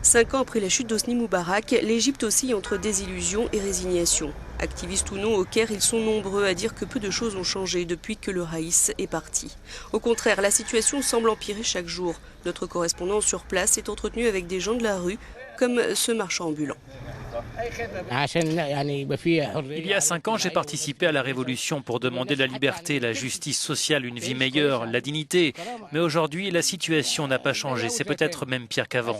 5 ans après la chute d'Hosni Moubarak, l'Égypte oscille entre désillusion et résignation. Activistes ou non au Caire, ils sont nombreux à dire que peu de choses ont changé depuis que le Raïs est parti. Au contraire, la situation semble empirer chaque jour. Notre correspondant sur place est entretenu avec des gens de la rue, comme ce marchand ambulant. Il y a 5 ans, j'ai participé à la révolution pour demander la liberté, la justice sociale, une vie meilleure, la dignité. Mais aujourd'hui, la situation n'a pas changé. C'est peut-être même pire qu'avant.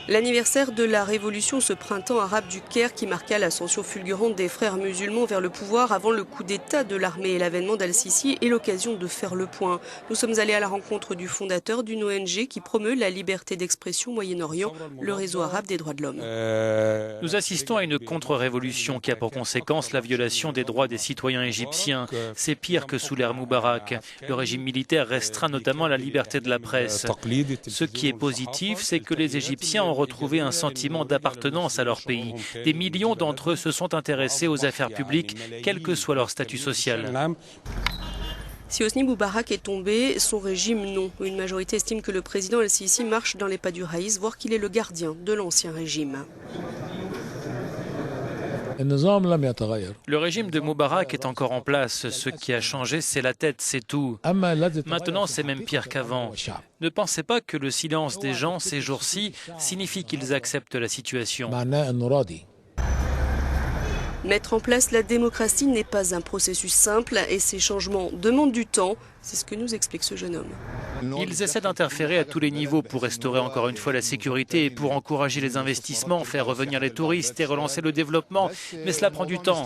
L'anniversaire de la révolution, ce printemps arabe du Caire qui marqua l'ascension fulgurante des frères musulmans vers le pouvoir avant le coup d'État de l'armée et l'avènement d'Al-Sisi est l'occasion de faire le point. Nous sommes allés à la rencontre du fondateur d'une ONG qui promeut la liberté d'expression au Moyen-Orient, le réseau arabe des droits de l'homme. Nous assistons à une contre-révolution qui a pour conséquence la violation des droits des citoyens égyptiens. C'est pire que sous l'ère Moubarak. Le régime militaire restreint notamment la liberté de la presse. Ce qui est positif, c'est que les Égyptiens ont retrouvé un sentiment d'appartenance à leur pays. Des millions d'entre eux se sont intéressés aux affaires publiques, quel que soit leur statut social. Si Hosni Moubarak est tombé, son régime non. Une majorité estime que le président Al-Sisi marche dans les pas du Raïs, voire qu'il est le gardien de l'ancien régime. Le régime de Moubarak est encore en place. Ce qui a changé, c'est la tête, c'est tout. Maintenant, c'est même pire qu'avant. Ne pensez pas que le silence des gens ces jours-ci signifie qu'ils acceptent la situation. Mettre en place la démocratie n'est pas un processus simple et ces changements demandent du temps. C'est ce que nous explique ce jeune homme. Ils essaient d'interférer à tous les niveaux pour restaurer encore une fois la sécurité et pour encourager les investissements, faire revenir les touristes et relancer le développement. Mais cela prend du temps.